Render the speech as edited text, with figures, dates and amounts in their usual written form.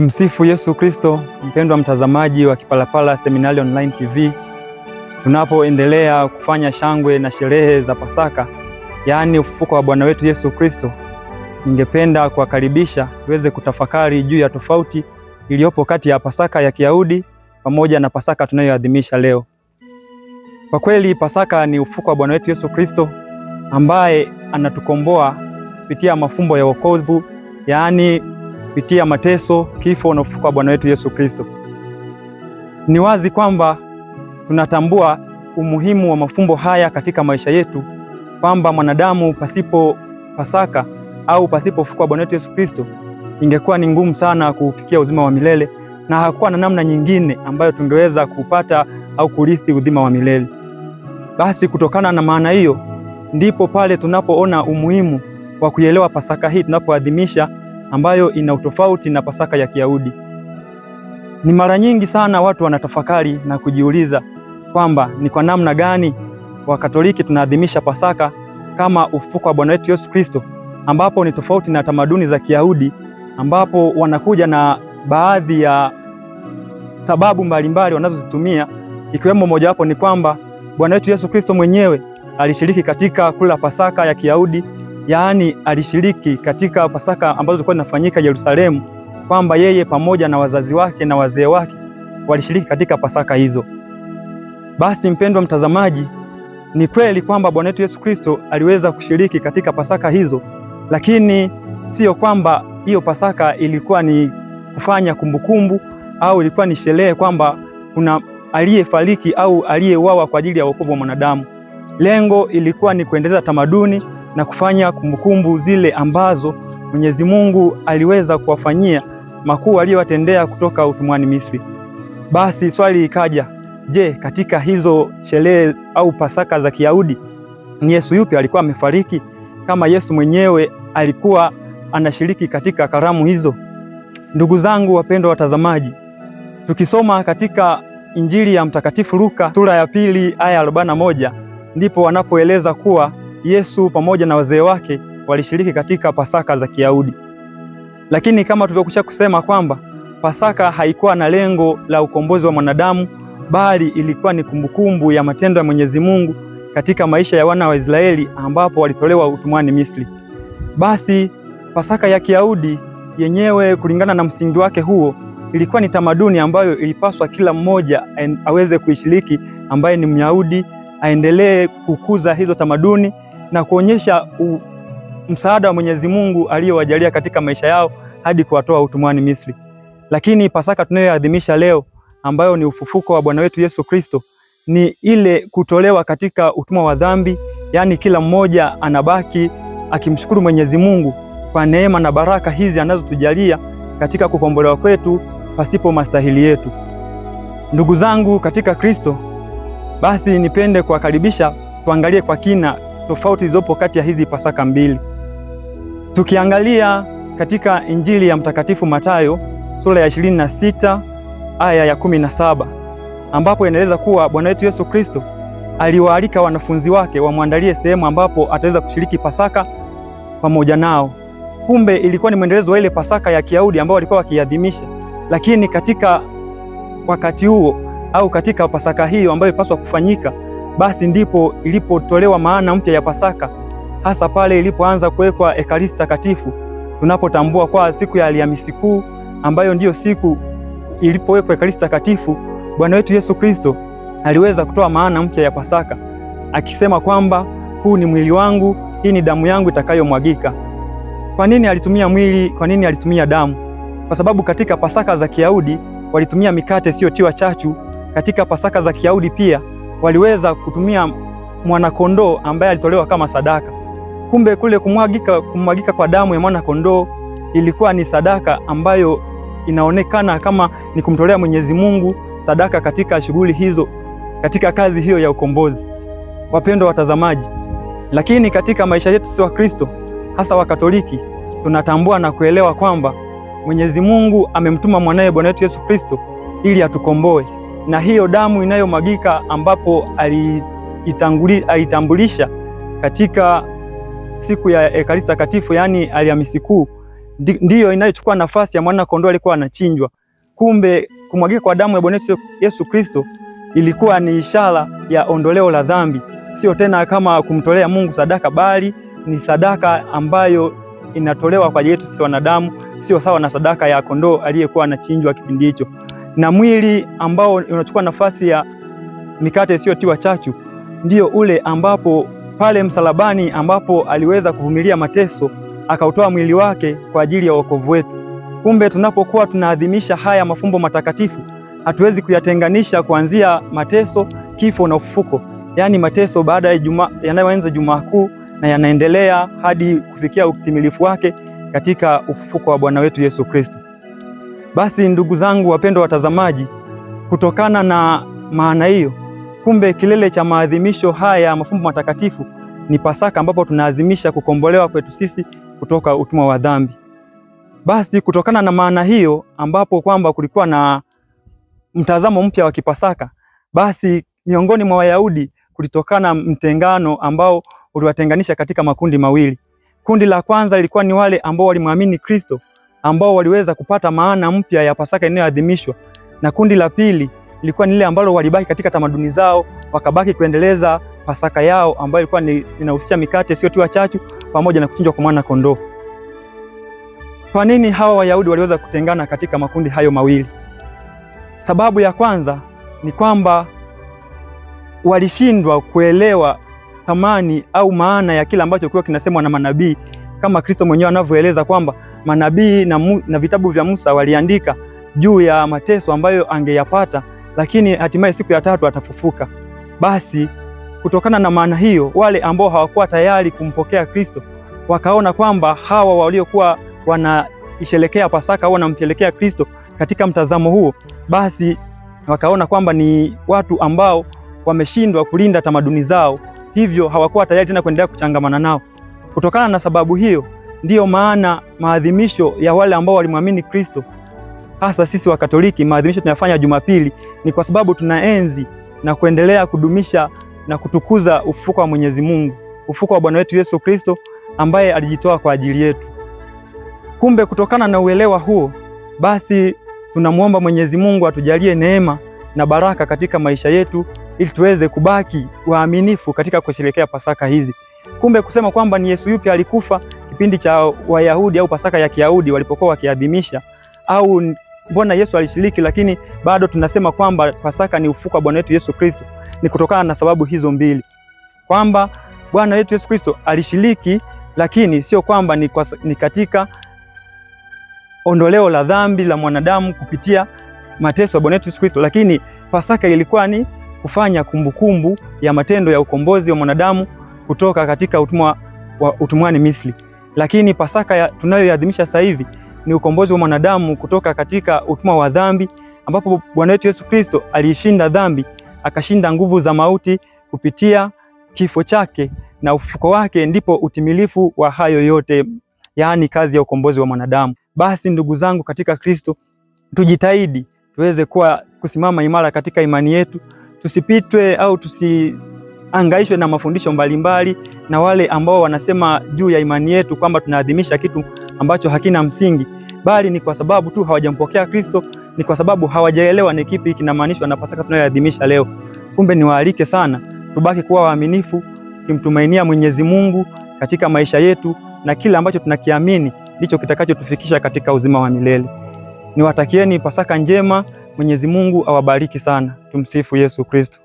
Tumsifu Yesu Kristo. Mpendwa mtazamaji wa Kipalapala Seminari Online TV, tunapoendelea kufanya shangwe na sherehe za Pasaka, yaani ufufuko wa Bwana wetu Yesu Kristo, ningependa kuwakaribisha tuweze kutafakari juu ya tofauti iliyopo kati ya Pasaka ya Kiyahudi pamoja na Pasaka tunayoadhimisha leo. Kwa kweli Pasaka ni ufufuko wa Bwana wetu Yesu Kristo ambaye anatukomboa kupitia mafumbo ya wokovu, yaani kupitia mateso, kifo na ufufuko wa Bwana wetu Yesu Kristo. Ni wazi kwamba tunatambua umuhimu wa mafumbo haya katika maisha yetu, kwamba mwanadamu pasipo Pasaka au pasipo ufufuko wa Bwana wetu Yesu Kristo ingekuwa ni ngumu sana kufikia uzima wa milele, na hakuwa na namna nyingine ambayo tungeweza kupata au kurithi uzima wa milele. Basi kutokana na maana hiyo, ndipo pale tunapoona umuhimu wa kuielewa Pasaka hii tunapoadhimisha, ambayo ina utofauti na Pasaka ya Kiyahudi. Ni mara nyingi sana watu wanatafakari na kujiuliza kwamba ni kwa namna gani Wakatoliki tunaadhimisha Pasaka kama ufufuko wa Bwana wetu Yesu Kristo, ambapo ni tofauti na tamaduni za Kiyahudi, ambapo wanakuja na baadhi ya sababu mbalimbali wanazozitumia, ikiwemo mojawapo ni kwamba Bwana wetu Yesu Kristo mwenyewe alishiriki katika kula Pasaka ya Kiyahudi, yaani alishiriki katika Pasaka ambazo zilikuwa zinafanyika Yerusalemu, kwamba yeye pamoja na wazazi wake na wazee wake walishiriki katika Pasaka hizo. Basi mpendwa mtazamaji, ni kweli kwamba Bwana wetu Yesu Kristo aliweza kushiriki katika Pasaka hizo, lakini sio kwamba hiyo Pasaka ilikuwa ni kufanya kumbukumbu au ilikuwa ni sherehe kwamba kuna aliyefariki au aliyeuawa kwa ajili ya wokovu wa mwanadamu. Lengo ilikuwa ni kuendeleza tamaduni na kufanya kumbukumbu zile ambazo Mwenyezi Mungu aliweza kuwafanyia makuu aliyowatendea kutoka utumwani Misri. Basi swali ikaja, je, katika hizo sherehe au Pasaka za Kiyahudi ni Yesu yupi alikuwa amefariki kama Yesu mwenyewe alikuwa anashiriki katika karamu hizo? Ndugu zangu wapendwa watazamaji, tukisoma katika Injili ya Mtakatifu Luka sura ya 2 aya 41, ndipo wanapoeleza kuwa Yesu pamoja na wazee wake walishiriki katika Pasaka za Kiyahudi. Lakini kama tulivyokwisha kusema kwamba Pasaka haikuwa na lengo la ukombozi wa mwanadamu, bali ilikuwa ni kumbukumbu ya matendo ya Mwenyezi Mungu katika maisha ya wana wa Israeli ambapo walitolewa utumwani Misri. Basi Pasaka ya Kiyahudi yenyewe kulingana na msingi wake huo ilikuwa ni tamaduni ambayo ilipaswa kila mmoja aweze kuishiriki, ambaye ni Myahudi aendelee kukuza hizo tamaduni na kuonyesha msaada wa Mwenyezi Mungu aliyowajalia katika maisha yao hadi kuwatoa utumwani Misri. Lakini Pasaka tunayoadhimisha leo, ambayo ni ufufuko wa Bwana wetu Yesu Kristo, ni ile kutolewa katika utumwa wa dhambi, yaani kila mmoja anabaki akimshukuru Mwenyezi Mungu kwa neema na baraka hizi anazotujalia katika kukombolewa kwetu pasipo mastahili yetu. Ndugu zangu katika Kristo, basi nipende kuwakaribisha tuangalie kwa kina tofauti zilizopo kati ya hizi Pasaka mbili. Tukiangalia katika Injili ya Mtakatifu Mathayo sura ya 26 aya ya 17, ambapo inaeleza kuwa Bwana wetu Yesu Kristo aliwaalika wanafunzi wake wamwandalie sehemu ambapo ataweza kushiriki Pasaka pamoja nao. Kumbe ilikuwa ni mwendelezo wa ile Pasaka ya Kiyahudi ambao walikuwa wakiadhimisha, lakini katika wakati huo au katika Pasaka hiyo ambayo ilipaswa kufanyika, basi ndipo ilipotolewa maana mpya ya Pasaka, hasa pale ilipoanza kuwekwa Ekaristi Takatifu, tunapotambua kwa siku ya Alhamisi Kuu ambayo ndiyo siku ilipowekwa Ekaristi Takatifu, Bwana wetu Yesu Kristo aliweza kutoa maana mpya ya Pasaka akisema kwamba huu ni mwili wangu, hii ni damu yangu itakayomwagika. Kwa nini alitumia mwili? Kwa nini alitumia damu? Kwa sababu katika Pasaka za Kiyahudi walitumia mikate isiyotiwa chachu. Katika Pasaka za Kiyahudi pia waliweza kutumia mwana-kondoo ambaye alitolewa kama sadaka. Kumbe kule kumwagika kwa damu ya mwana-kondoo ilikuwa ni sadaka ambayo inaonekana kama ni kumtolea Mwenyezi Mungu sadaka katika shughuli hizo, katika kazi hiyo ya ukombozi. Wapendwa watazamaji, lakini katika maisha yetu sisi wa Kristo, hasa wa Katoliki, tunatambua na kuelewa kwamba Mwenyezi Mungu amemtuma mwanaye Bwana wetu Yesu Kristo ili atukomboe, na hiyo damu inayomwagika ambapo alitambulisha katika siku ya Ekaristi Takatifu, yaani Alhamisi Kuu, ndiyo inayochukua nafasi ya mwana kondoo alikuwa anachinjwa. Kumbe kumwagika kwa damu ya Bwana Yesu Kristo ilikuwa ni ishara ya ondoleo la dhambi, sio tena kama kumtolea Mungu sadaka, bali ni sadaka ambayo inatolewa kwa ajili yetu sisi wanadamu, sio sawa na sadaka ya kondoo aliyekuwa anachinjwa kipindi hicho. Na mwili ambao unachukua nafasi ya mikate isiyotiwa chachu ndio ule ambapo pale msalabani ambapo aliweza kuvumilia mateso akautoa mwili wake kwa ajili ya wokovu wetu. Kumbe tunapokuwa tunaadhimisha haya mafumbo matakatifu, hatuwezi kuyatenganisha kuanzia mateso, kifo na ufufuko. Yaani mateso baada ya yanayoanza Jumaa Kuu na yanaendelea hadi kufikia utimilifu wake katika ufufuko wa Bwana wetu Yesu Kristo. Basi ndugu zangu wapendwa watazamaji, kutokana na maana hiyo, kumbe kilele cha maadhimisho haya mafumbo matakatifu ni Pasaka, ambapo tunaadhimisha kukombolewa kwetu sisi kutoka utumwa wa dhambi. Basi kutokana na maana hiyo, ambapo kwamba kulikuwa na mtazamo mpya wa kipasaka, basi miongoni mwa Wayahudi kulitokana mtengano ambao uliwatenganisha katika makundi mawili. Kundi la kwanza lilikuwa ni wale ambao walimwamini Kristo, ambao waliweza kupata maana mpya ya Pasaka inayoadhimishwa, na kundi la pili lilikuwa ni lile ambalo walibaki katika tamaduni zao, wakabaki kuendeleza Pasaka yao ambayo ilikuwa inahusisha mikate isiyotiwa chachu pamoja na kuchinjwa kwa mwana kondoo. Kwa nini hawa Wayahudi waliweza kutengana katika makundi hayo mawili? Sababu ya kwanza ni kwamba walishindwa kuelewa thamani au maana ya kile ambacho kilikuwa kinasemwa na manabii, kama Kristo mwenyewe anavyoeleza kwamba manabii na vitabu vya Musa waliandika juu ya mateso ambayo angeyapata, lakini hatimaye siku ya tatu atafufuka. Basi kutokana na maana hiyo, wale ambao hawakuwa tayari kumpokea Kristo wakaona kwamba hawa waliokuwa wanaisherekea Pasaka au wanamsherekea Kristo katika mtazamo huo, basi wakaona kwamba ni watu ambao wameshindwa kulinda tamaduni zao, hivyo hawakuwa tayari tena kuendelea kuchangamana nao. Kutokana na sababu hiyo, ndiyo maana maadhimisho ya wale ambao walimwamini Kristo, hasa sisi wa Katoliki, maadhimisho tunayafanya Jumapili, ni kwa sababu tunaenzi na kuendelea kudumisha na kutukuza ufufuko wa Mwenyezi Mungu, ufufuko wa Bwana wetu Yesu Kristo ambaye alijitoa kwa ajili yetu. Kumbe kutokana na uelewa huo, basi tunamuomba Mwenyezi Mungu atujalie neema na baraka katika maisha yetu ili tuweze kubaki waaminifu katika kusherehekea Pasaka hizi. Kumbe kusema kwamba ni Yesu yupi alikufa kipindi cha Wayahudi au Pasaka ya Kiyahudi walipokuwa wakiadhimisha, au mbona Yesu alishiriki lakini bado tunasema kwamba Pasaka ni ufufuko wa Bwana wetu Yesu Kristo, ni kutokana na sababu hizo mbili, kwamba Bwana wetu Yesu Kristo alishiriki, lakini sio kwamba ni katika ondoleo la dhambi la mwanadamu kupitia mateso ya Bwana wetu Yesu Kristo, lakini Pasaka ilikuwa ni kufanya kumbukumbu ya matendo ya ukombozi wa mwanadamu kutoka katika utumwani Misri. Lakini Pasaka tunayoadhimisha sasa hivi ni ukombozi wa mwanadamu kutoka katika utumwa wa dhambi, ambapo Bwana wetu Yesu Kristo alishinda dhambi, akashinda nguvu za mauti kupitia kifo chake na ufufuko wake, ndipo utimilifu wa hayo yote, yaani kazi ya ukombozi wa mwanadamu. Basi ndugu zangu katika Kristo, tujitahidi tuweze kusimama imara katika imani yetu, tusipitwe au tusiangaishwe na mafundisho mbalimbali na wale ambao wanasema juu ya imani yetu kwamba tunaadhimisha kitu ambacho hakina msingi, bali ni kwa sababu tu hawajampokea Kristo, ni kwa sababu hawajaelewa ni kipi kinamaanishwa na Pasaka tunayoadhimisha leo. Kumbe niwaalike sana tubaki kuwa waaminifu, tukimtumainia Mwenyezi Mungu katika maisha yetu, na kila ambacho tunakiamini ndicho kitakachotufikisha katika uzima wa milele. Niwatakieni Pasaka njema. Mwenyezi Mungu awabariki sana. Tumsifu Yesu Kristo.